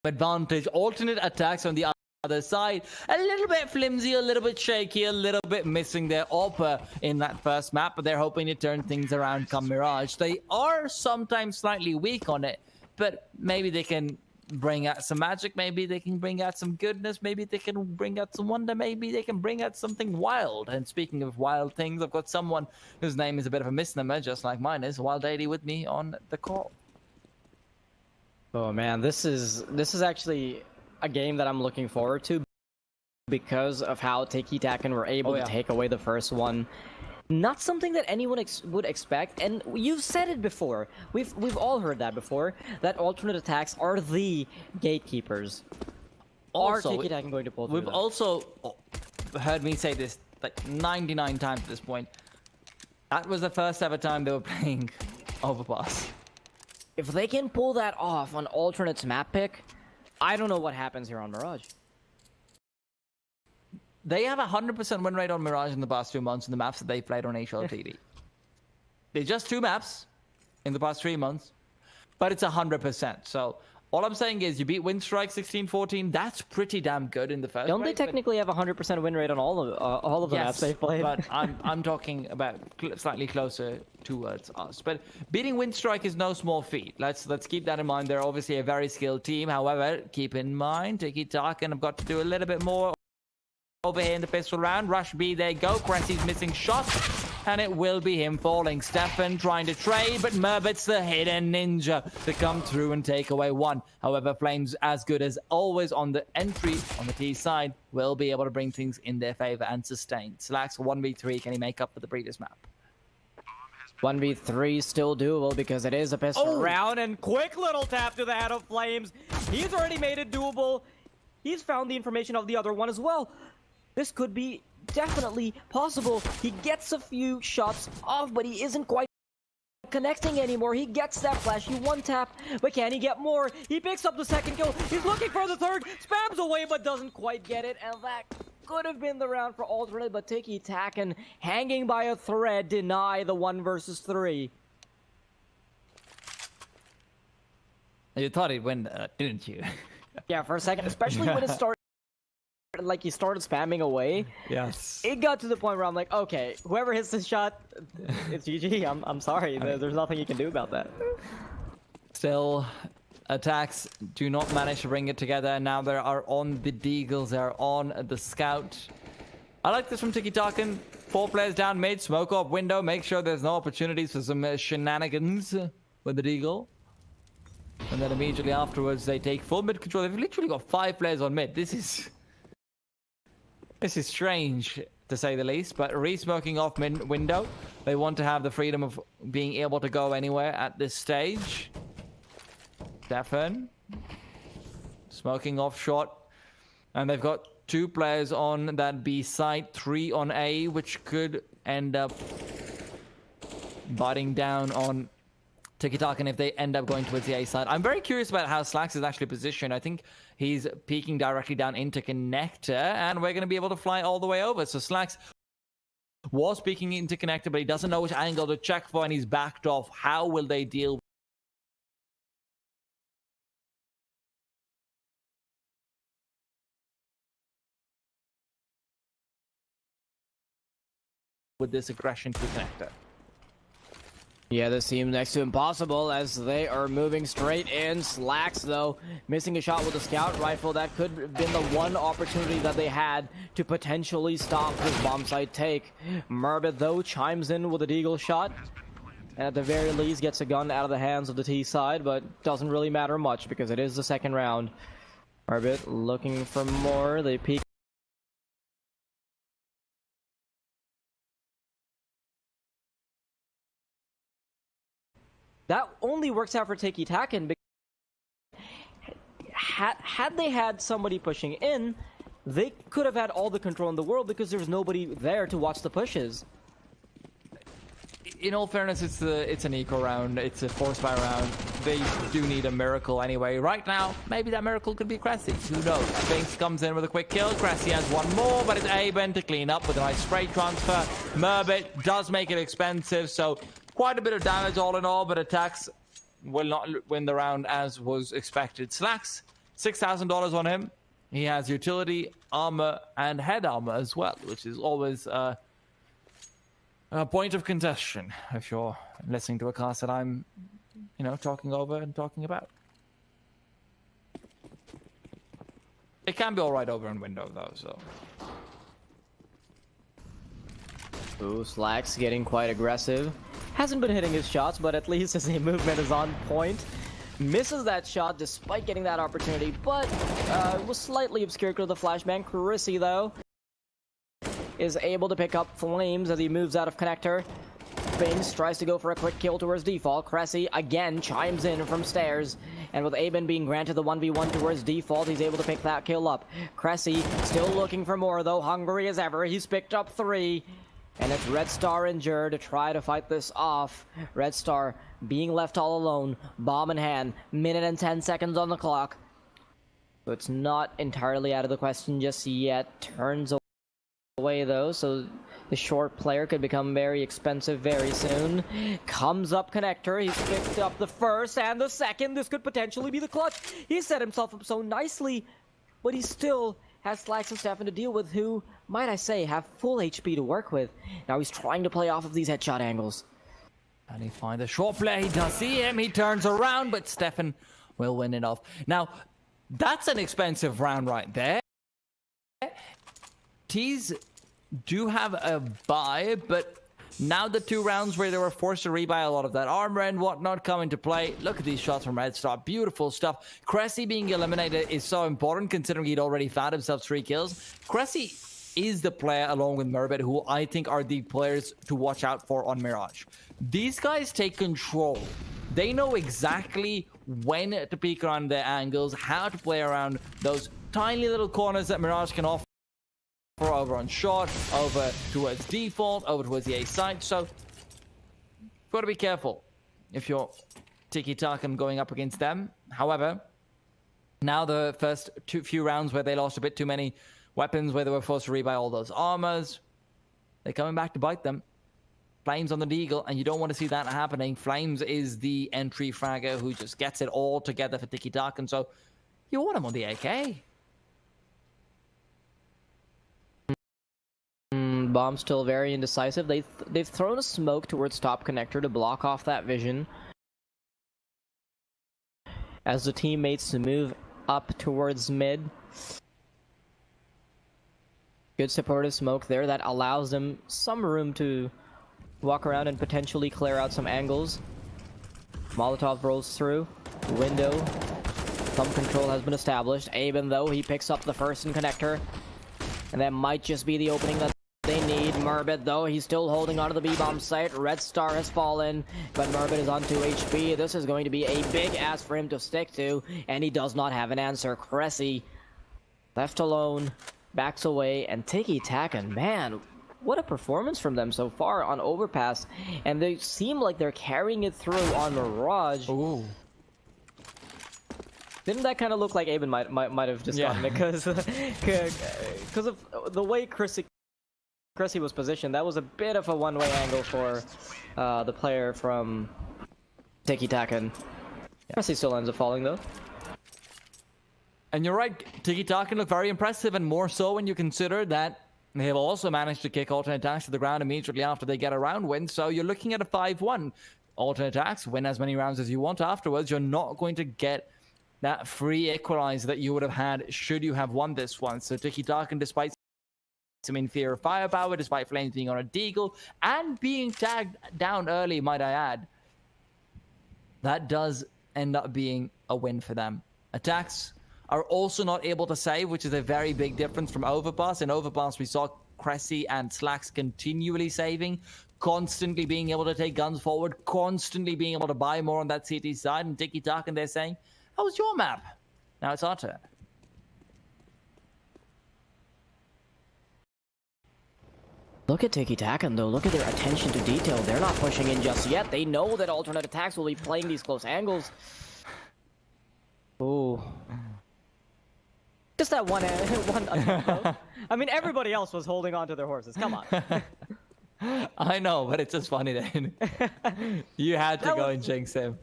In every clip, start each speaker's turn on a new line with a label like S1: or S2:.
S1: advantage. Alternate attacks on the other side, a little bit flimsy, a little bit shaky, a little bit missing their AWP in that first map, but they're hoping to turn things around come Mirage. They are sometimes slightly weak on it, but maybe they can bring out some magic, maybe they can bring out some goodness, maybe they can bring out some wonder, maybe they can bring out something wild. And speaking of wild things, I've got someone whose name is a bit of a misnomer, just like mine is, Wild 80 with me on the call.
S2: Oh man, this is actually a game that I'm looking forward to because of how Tikitakan were able to take away the first one. Not something that anyone would expect, and you've said it before. We've all heard that before. That alternate attacks are the gatekeepers.
S1: Also,
S2: are Tikitakan going to pull through
S1: We've
S2: them?
S1: also heard me say this like 99 times at this point. That was the first ever time they were playing Overpass.
S2: If they can pull that off on alternate's map pick, I don't know what happens here on Mirage.
S1: They have a 100% win rate on Mirage in the past 2 months in the maps that they played on HLTD. They're just 2 maps in the past 3 months, but it's 100%. So all I'm saying is you beat Windstrike 16-14. That's pretty damn good in the first.
S2: Don't they technically have a 100% win rate on all of the maps they've played?
S1: But I'm talking about slightly closer towards us. But beating Windstrike is no small feat. Let's keep that in mind. They're obviously a very skilled team. However, keep in mind Tikitakan have got to do a little bit more over here in the pistol round. Rush B, there you go. Cressy's missing shots, and it will be him falling. Stefan trying to trade, but Merbit's the hidden ninja to come through and take away one. However, Flames, as good as always on the entry on the T side, will be able to bring things in their favor and sustain. Slacks 1v3, can he make up for the previous map?
S2: 1v3 still doable because it is a pistol round, and quick little tap to the head of Flames. He's already made it doable. He's found the information of the other one as well. This could be definitely possible. He gets a few shots off, but he isn't quite connecting anymore. He gets that flash. He one tap, but can he get more? He picks up the second kill. He's looking for the third. Spams away, but doesn't quite get it. And that could have been the round for alternate, but Tikitakan, hanging by a thread, deny the 1 versus 3.
S1: You thought he'd win, didn't you?
S2: Yeah, for a second, especially when it started. Like he started spamming away.
S1: Yes.
S2: It got to the point where I'm like, okay, whoever hits this shot, it's GG. I'm sorry. There's nothing you can do about that.
S1: Still, Attax do not manage to bring it together. Now they are on the Deagles. They are on the Scout. I like this from Tikitakan. 4 players down mid, smoke off window, make sure there's no opportunities for some shenanigans with the Deagle. And then immediately afterwards, they take full mid control. They've literally got 5 players on mid. This is strange, to say the least, but re-smoking off mid window. They want to have the freedom of being able to go anywhere at this stage. Stefan. Smoking off short. And they've got 2 players on that B side, 3 on A, which could end up biting down on Tikitakan if they end up going towards the A side. I'm very curious about how Slacks is actually positioned. I think he's peeking directly down into Connector, and we're going to be able to fly all the way over. So Slacks was peeking into Connector, but he doesn't know which angle to check for, and he's backed off. How will they deal with this aggression to Connector?
S2: Yeah, this seems next to impossible as they are moving straight in. Slacks, though, missing a shot with a scout rifle. That could have been the one opportunity that they had to potentially stop this bomb site take. Merbit, though, chimes in with a deagle shot. And at the very least, gets a gun out of the hands of the T side, but doesn't really matter much because it is the second round. Merbit looking for more. They peek. That only works out for Tikitakan because had they had somebody pushing in, they could have had all the control in the world because there's nobody there to watch the pushes.
S1: In all fairness, it's an eco round. It's a force fire round. They do need a miracle anyway. Right now, maybe that miracle could be Cressy. Who knows? Sphinx comes in with a quick kill. Cressy has one more, but it's Aben to clean up with a nice spray transfer. Merbit does make it expensive, so quite a bit of damage all in all, but Attax will not win the round as was expected. Slacks $6,000 on him. He has utility, armor, and head armor as well, which is always a point of contention if you're listening to a class that I'm, talking over and talking about. It can be all right over in window, though, so...
S2: Ooh, Slacks getting quite aggressive. Hasn't been hitting his shots, but at least his movement is on point. Misses that shot despite getting that opportunity, but was slightly obscured because of the flashbang. Chrissy, though, is able to pick up Flames as he moves out of connector. Bings tries to go for a quick kill towards default. Cressy again chimes in from stairs. And with Aben being granted the 1v1 towards default, he's able to pick that kill up. Cressy still looking for more, though, hungry as ever. He's picked up 3. And it's Red Star injured to try to fight this off. Red Star being left all alone. Bomb in hand. Minute and 10 seconds on the clock. So it's not entirely out of the question just yet. Turns away, though, so the short player could become very expensive very soon. Comes up connector. He's picked up the first and the second. This could potentially be the clutch. He set himself up so nicely, but he still has Slacks and Stefan to deal with, who, might I say, have full HP to work with. Now he's trying to play off of these headshot angles.
S1: And he finds a short play. He does see him. He turns around, but Stefan will win it off. Now, that's an expensive round right there. Tees do have a buy, but now the 2 rounds where they were forced to rebuy a lot of that armor and whatnot come into play. Look at these shots from Red Star. Beautiful stuff. Cressy being eliminated is so important considering he'd already found himself 3 kills. Cressy is the player along with Murbet who I think are the players to watch out for on Mirage. These guys take control. They know exactly when to peek around their angles, how to play around those tiny little corners that Mirage can offer. Over on short, over towards default, over towards the A site. So, you've got to be careful if you're Tikitakan going up against them. However, now the first few rounds where they lost a bit too many weapons, where they were forced to rebuy all those armors, they're coming back to bite them. Flames on the Deagle, and you don't want to see that happening. Flames is the entry fragger who just gets it all together for Tikitakan, so you want him on the AK.
S2: Bomb still very indecisive. They've thrown a smoke towards top connector to block off that vision as the teammates move up towards mid. Good supportive smoke there that allows them some room to walk around and potentially clear out some angles. Molotov rolls through. Window. Thumb control has been established. Aben, though, he picks up the first in connector. And that might just be the opening that they need. Murbet, though, he's still holding onto the B-bomb site. Red Star has fallen, but Murbet is on 2 HP. This is going to be a big ask for him to stick to, and he does not have an answer. Cressy, left alone, backs away, and Tikitakan, man, what a performance from them so far on Overpass. And they seem like they're carrying it through on Mirage.
S1: Ooh.
S2: Didn't that kind of look like Aben might have just gotten it? Because of the way Cressy was positioned, that was a bit of a one-way angle for the player from Tikitakan. Cressy still ends up falling, though.
S1: And you're right, Tikitakan looked very impressive, and more so when you consider that they have also managed to kick alternate attacks to the ground immediately after they get a round win, so you're looking at a 5-1. Alternate attacks, win as many rounds as you want afterwards, you're not going to get that free equalizer that you would have had should you have won this one. So Tikitakan, despite some inferior firepower, despite Flames being on a Deagle, and being tagged down early, might I add, that does end up being a win for them. Attacks are also not able to save, which is a very big difference from Overpass. In Overpass, we saw Cressy and Slacks continually saving, constantly being able to take guns forward, constantly being able to buy more on that CT side, and Tikitakan, they're saying, how was your map? Now it's our turn.
S2: Look at Tikitakan, though. Look at their attention to detail. They're not pushing in just yet. They know that alternate attacks will be playing these close angles. Ooh. Just that one I mean, everybody else was holding on to their horses. Come on.
S1: I know, but it's just funny then. You had to go and jinx him.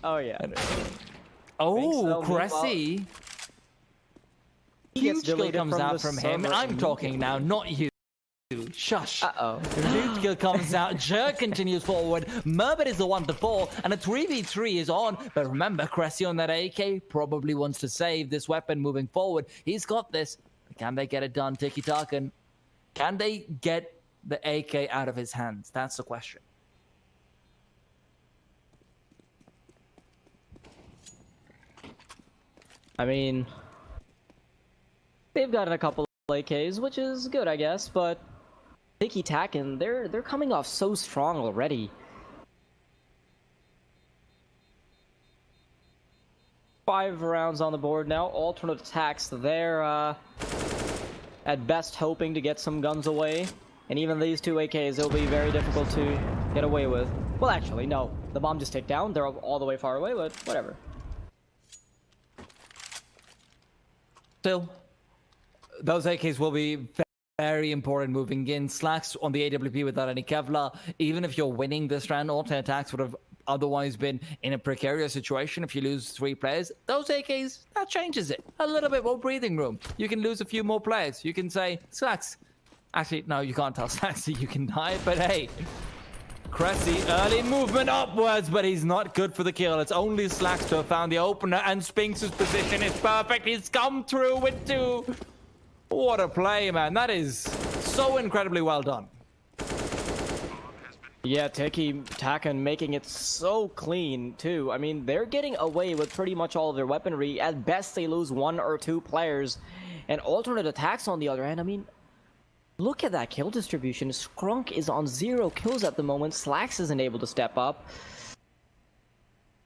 S2: Oh, yeah.
S1: Oh, Cressy huge kill
S2: deleted
S1: comes out
S2: the
S1: from him.
S2: server
S1: I'm talking now, not you. Shush.
S2: Uh-oh.
S1: Huge kill comes out. Jerk continues forward. Merbit is the one to fall, and a 3v3 is on. But remember, Cressy on that AK probably wants to save this weapon moving forward. He's got this. Can they get it done? Tikitakan. Can they get the AK out of his hands? That's the question.
S2: I mean, they've gotten a couple of AKs, which is good, I guess, but Tikitakan, they're coming off so strong already. 5 rounds on the board now. Alternate attacks. They're at best hoping to get some guns away, and even these 2 AKs, it'll be very difficult to get away with. Well, actually, no. The bomb just ticked down. They're all the way far away, but whatever.
S1: Still, those AKs will be very important moving in. Slacks on the AWP without any Kevlar. Even if you're winning this round, alternate attacks would have otherwise been in a precarious situation if you lose 3 players. Those AKs, that changes it. A little bit more breathing room. You can lose a few more players. You can say, Slacks. Actually, no, you can't tell Slacks that you can die, but hey. Cressy, early movement upwards, but he's not good for the kill. It's only Slacks to have found the opener, and Spinks' position is perfect. He's come through with 2. What a play, man. That is so incredibly well done.
S2: Yeah, Tikitakan making it so clean, too. I mean, they're getting away with pretty much all of their weaponry. At best, they lose 1 or 2 players. And alternate attacks, on the other hand, I mean, look at that kill distribution. Skrunk is on 0 kills at the moment. Slacks isn't able to step up.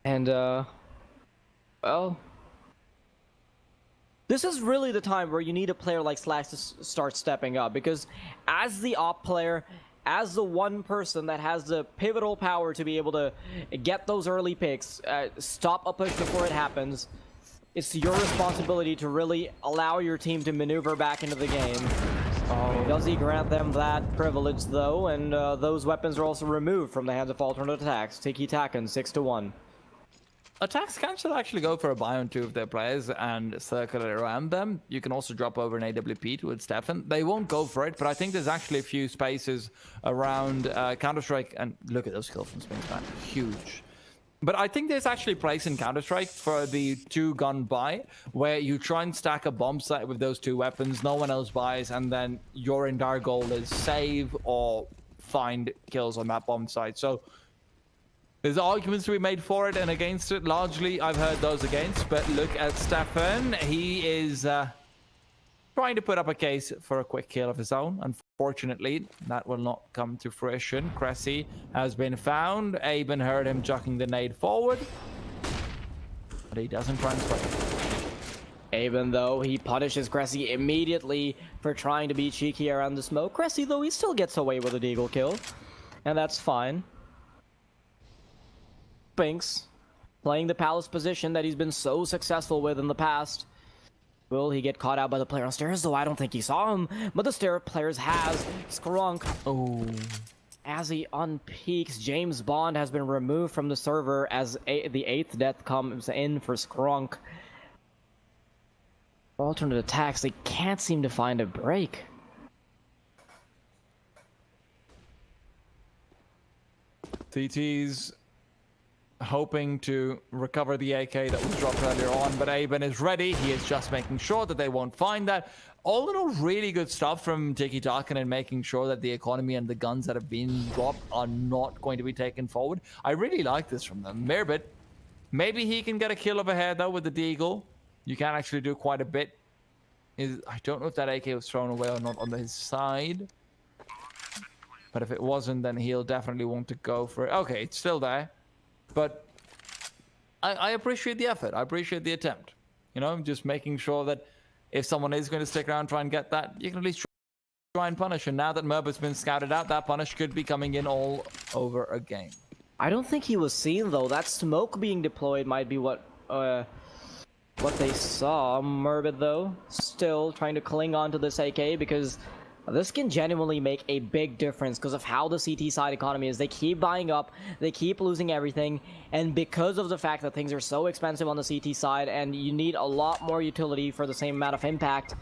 S2: And, well, this is really the time where you need a player like Slacks to start stepping up. Because as the op player, as the one person that has the pivotal power to be able to get those early picks, stop a push before it happens, it's your responsibility to really allow your team to maneuver back into the game. Does he grant them that privilege, though? And those weapons are also removed from the hands of alternate attacks. Tikitakan, 6-1.
S1: Attacks can still actually go for a buy on 2 of their players and circle it around them. You can also drop over an AWP towards Stefan. They won't go for it, but I think there's actually a few spaces around Counter-Strike. And look at those kills from Spinks, man. Huge. But I think there's actually a place in Counter-Strike for the 2-gun buy, where you try and stack a bomb site with those 2 weapons, no one else buys, and then your entire goal is save or find kills on that bomb site. So there's arguments to be made for it and against it. Largely, I've heard those against, but look at Stefan. He is trying to put up a case for a quick kill of his own. Unfortunately, that will not come to fruition. Cressy has been found. Aben heard him chucking the nade forward, but he doesn't transfer.
S2: Aben, though, he punishes Cressy immediately for trying to be cheeky around the smoke. Cressy, though, he still gets away with a deagle kill, and that's fine. Spinks, playing the Palace position that he's been so successful with in the past. Will he get caught out by the player on stairs? Though I don't think he saw him, but the stair players has. Skrunk. Oh. As he unpeaks, James Bond has been removed from the server as the 8th death comes in for Skrunk. Alternate attacks, they can't seem to find a break.
S1: TT's hoping to recover the AK that was dropped earlier on, but Aben is ready. He is just making sure that they won't find that. All in all, really good stuff from Tikitakan and making sure that the economy and the guns that have been dropped are not going to be taken forward. I really like this from them. Merbit, maybe he can get a kill over here, though, with the deagle. You can actually do quite a bit. I don't know if that AK was thrown away or not on his side. But if it wasn't, then he'll definitely want to go for it. Okay, it's still there. But I appreciate the effort. I appreciate the attempt. You know, just making sure that if someone is going to stick around and try and get that, you can at least try and punish. And now that Merbit's been scouted out, that punish could be coming in all over again.
S2: I don't think he was seen, though. That smoke being deployed might be what they saw. Merbit, though, still trying to cling on to this AK because This can genuinely make a big difference because of how the CT side economy is. They keep buying up, they keep losing everything, and because of the fact that things are so expensive on the CT side and you need a lot more utility for the same amount of impact,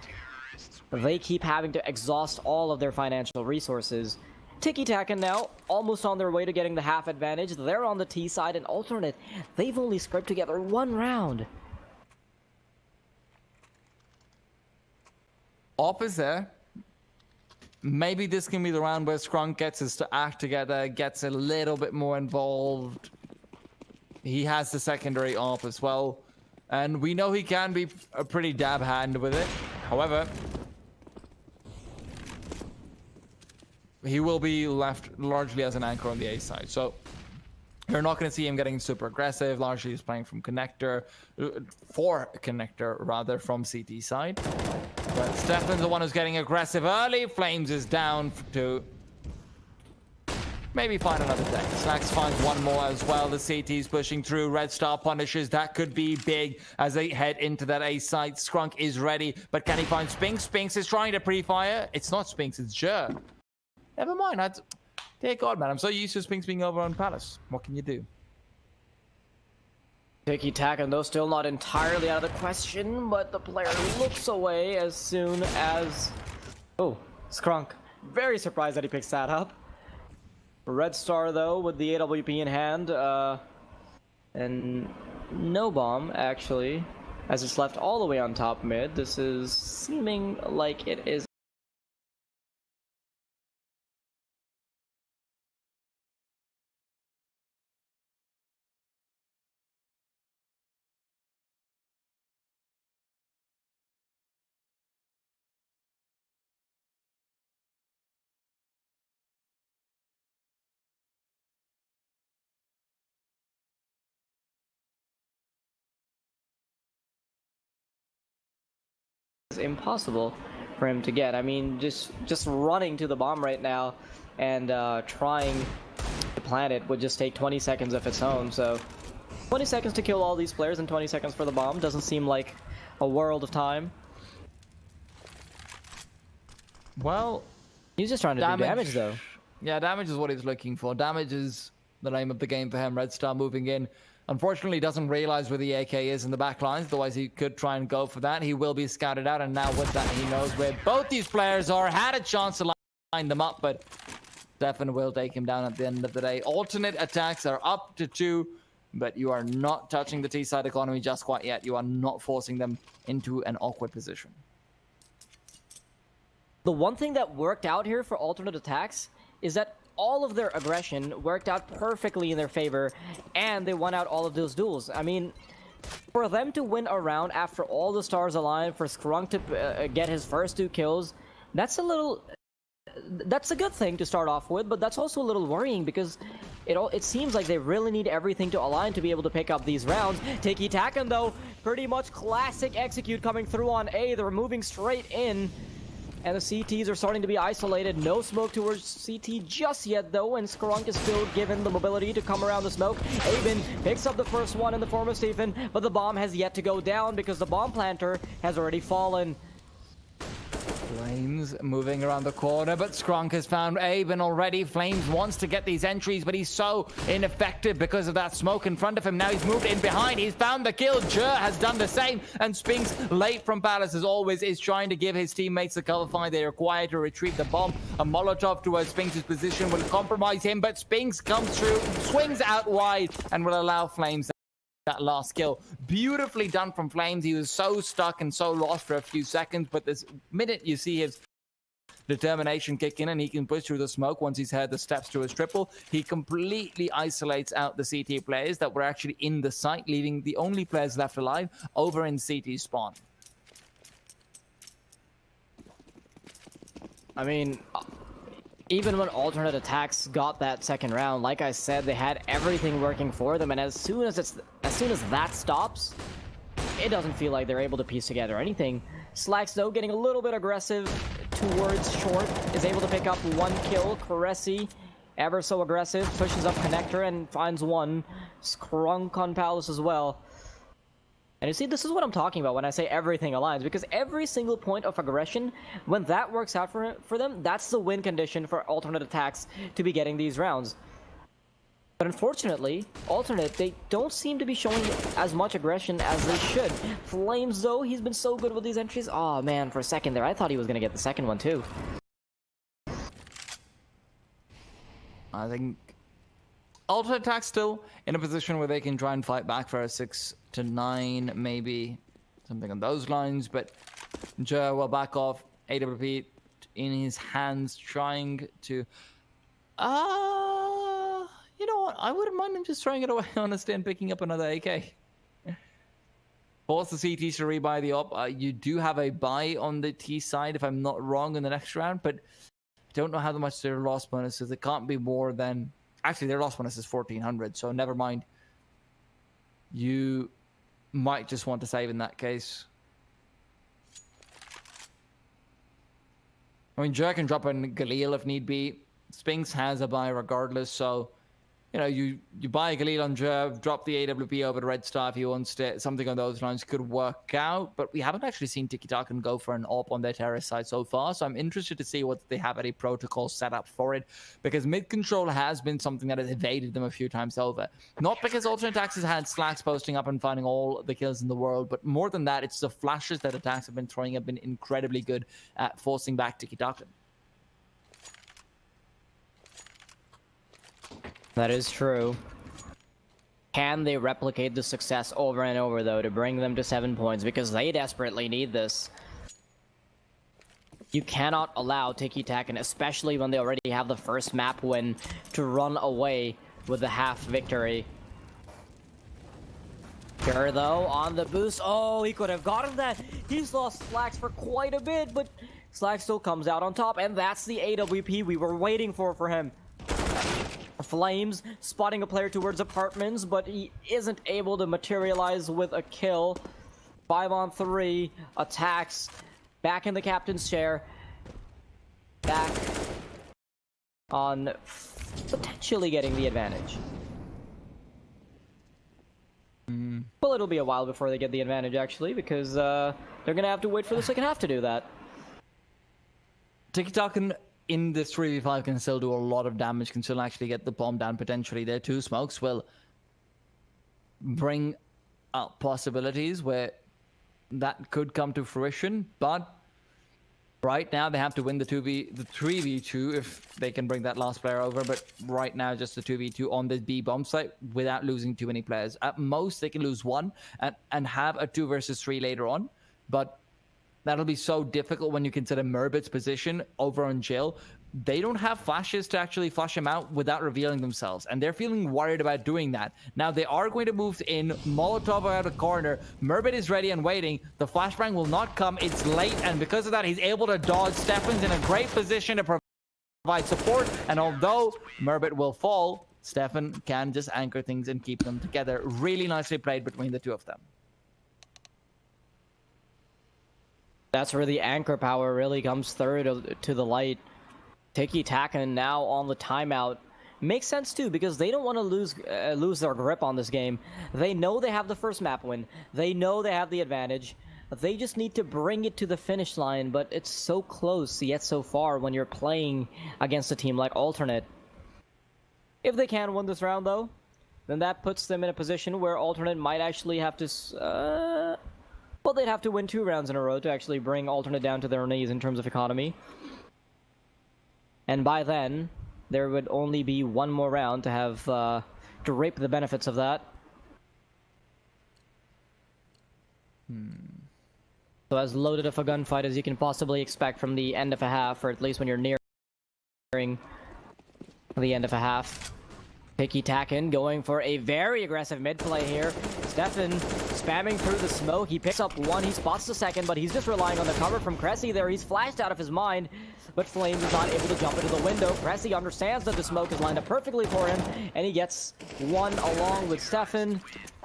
S2: they keep having to exhaust all of their financial resources. Tikitakan now almost on their way to getting the half advantage. They're on the T side, and alternate, they've only scraped together 1 round.
S1: Op is there. Maybe this can be the round where Skrunk gets his act together, gets a little bit more involved. He has the secondary AWP as well. And we know he can be a pretty dab hand with it. However, he will be left largely as an anchor on the A side. So you're not going to see him getting super aggressive. Largely he's playing from connector, for connector rather, from CT side. But Stefan's the one who's getting aggressive early. Flames is down to maybe find another deck. Slacks finds one more as well. The CT's pushing through. Red Star punishes. That could be big as they head into that A site. Skrunk is ready, but can he find Spinks? Spinks is trying to pre-fire. It's not Spinks, it's Jer. Never mind. Dear God, man. I'm so used to Spinks being over on Palace. What can you do?
S2: Tikitakan, though, still not entirely out of the question, but the player looks away as soon as... Oh, Skrunk. Very surprised that he picks that up. Red Star, though, with the AWP in hand, and no bomb, actually, as it's left all the way on top mid. This is seeming like it is impossible for him to get. I mean, just running to the bomb right now and trying to plant it would just take 20 seconds of its own. So 20 seconds to kill all these players and 20 seconds for the bomb doesn't seem like a world of time.
S1: Well,
S2: he's just trying to do damage, though.
S1: Yeah, damage is what he's looking for. Damage is the name of the game for him. Red Star moving in. Unfortunately, he doesn't realize where the AK is in the back lines. Otherwise, he could try and go for that. He will be scouted out, and now with that, he knows where both these players are. Had a chance to line them up, but Stefan will take him down at the end of the day. Alternate attacks are up to 2, but you are not touching the T-side economy just quite yet. You are not forcing them into an awkward position.
S2: The one thing that worked out here for alternate attacks is that all of their aggression worked out perfectly in their favor, and they won out all of those duels. I mean, for them to win a round after all the stars aligned, for Skrunk to get his first 2 kills, that's a good thing to start off with, but that's also a little worrying because it seems like they really need everything to align to be able to pick up these rounds. Tikitakan, though, pretty much classic execute coming through on A. They're moving straight in. And the CTs are starting to be isolated. No smoke towards CT just yet, though, and Skrunk is still given the mobility to come around the smoke. Aben picks up the first one in the form of Stephen, but the bomb has yet to go down because the bomb planter has already fallen.
S1: Flames moving around the corner, but Skrunk has found Aben already. Flames wants to get these entries, but he's so ineffective because of that smoke in front of him. Now he's moved in behind. He's found the kill. Jer has done the same, and Spinks, late from Palace as always, is trying to give his teammates the cover fire they require to retrieve the bomb. A Molotov towards Spinks' position will compromise him, but Spinks comes through, swings out wide, and will allow Flames that last kill. Beautifully done from Flames. He was so stuck and so lost for a few seconds, but this minute you see his determination kick in and he can push through the smoke once he's heard the steps to his triple. He completely isolates out the CT players that were actually in the site, leaving the only players left alive over in CT spawn. I mean, even when alternate attacks got that second round, like I said, they had everything working for them, and as soon as that stops, it doesn't feel like they're able to piece together anything. Slacks, though, getting a little bit aggressive towards short, is able to pick up 1 kill. Cressy, ever so aggressive, pushes up connector and finds 1. Skrunk on Palace as well.
S2: And you see, this is what I'm talking about when I say everything aligns, because every single point of aggression, when that works out for them, that's the win condition for alternate attacks to be getting these rounds. But unfortunately, alternate, they don't seem to be showing as much aggression as they should. Flames, though, he's been so good with these entries. Oh man, for a second there, I thought he was going to get the second one too.
S1: I think alternate attack still in a position where they can try and fight back for a 6 to 9, maybe something on those lines. But Joe will back off. AWP in his hands, trying to. You know what? I wouldn't mind him just throwing it away, honestly, and picking up another AK. Force the CTs to rebuy the op. You do have a buy on the T side, if I'm not wrong, in the next round, but I don't know how much their loss bonus is. It can't be more than. Actually, their loss bonus is 1,400, so never mind. You might just want to save in that case. I mean, Jer can drop in Galil if need be. Spinks has a buy regardless, so you know, you buy a Galil on Jer, drop the AWP over to Red Star if he wants to. Something on those lines could work out, but we haven't actually seen Tikitakan go for an AWP on their terrorist side so far, so I'm interested to see what they have any protocol set up for it, because mid control has been something that has evaded them a few times over. Not because alternate attacks has had slacks posting up and finding all the kills in the world, but more than that, it's the flashes that attacks have been throwing have been incredibly good at forcing back Tikitakan.
S2: That is true. Can they replicate the success over and over, though, to bring them to 7 points? Because they desperately need this. You cannot allow Tikitakan, especially when they already have the first map win, to run away with the half victory. Here, though, on the boost. Oh, he could have gotten that. He's lost Slacks for quite a bit, but Slacks still comes out on top, and that's the AWP we were waiting for him. Flames spotting a player towards apartments, but he isn't able to materialize with a kill. 5-on-3, Attax, back in the captain's chair, back on potentially getting the advantage. Well, it'll be a while before they get the advantage, actually, because they're gonna have to wait for the second half to do that.
S1: Tikitakan in this 3v5 can still do a lot of damage, can still actually get the bomb down potentially. Their 2 smokes will bring up possibilities where that could come to fruition, but right now they have to win the 3v2 if they can bring that last player over, but right now just the 2v2 on the B bomb site without losing too many players. At most they can lose 1 and have a 2 versus 3 later on, but that'll be so difficult when you consider Murbit's position over on Jill. They don't have flashes to actually flash him out without revealing themselves, and they're feeling worried about doing that. Now, they are going to move in. Molotov out of corner. Murbit is ready and waiting. The flashbang will not come. It's late, and because of that, he's able to dodge. Stefan's in a great position to provide support, and although Murbit will fall, Stefan can just anchor things and keep them together. Really nicely played between the two of them.
S2: That's where the anchor power really comes through to the light. Tikitakan now on the timeout. Makes sense too, because they don't want to lose their grip on this game. They know they have the first map win. They know they have the advantage. They just need to bring it to the finish line, but it's so close yet so far when you're playing against a team like Alternate. If they can win this round though, then that puts them in a position where Alternate might actually have to well, they'd have to win 2 rounds in a row to actually bring Alternate down to their knees in terms of economy. And by then, there would only be 1 more round to have to reap the benefits of that. So as loaded of a gunfight as you can possibly expect from the end of a half, or at least when you're nearing the end of a half. Tikitakan going for a very aggressive mid play here. Stefan spamming through the smoke. He picks up 1, he spots the second, but he's just relying on the cover from Cressy there. He's flashed out of his mind, but Flames is not able to jump into the window. Cressy understands that the smoke is lined up perfectly for him, and he gets 1 along with Stefan.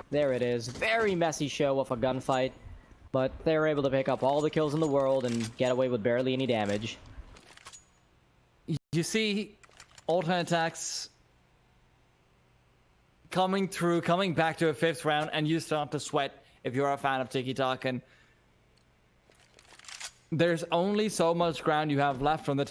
S2: There it is. Very messy show of a gunfight, but they're able to pick up all the kills in the world and get away with barely any damage.
S1: You see, alternate attacks coming back to a 5th round, and you start to sweat if you're a fan of Tikitakan. There's only so much ground you have left from the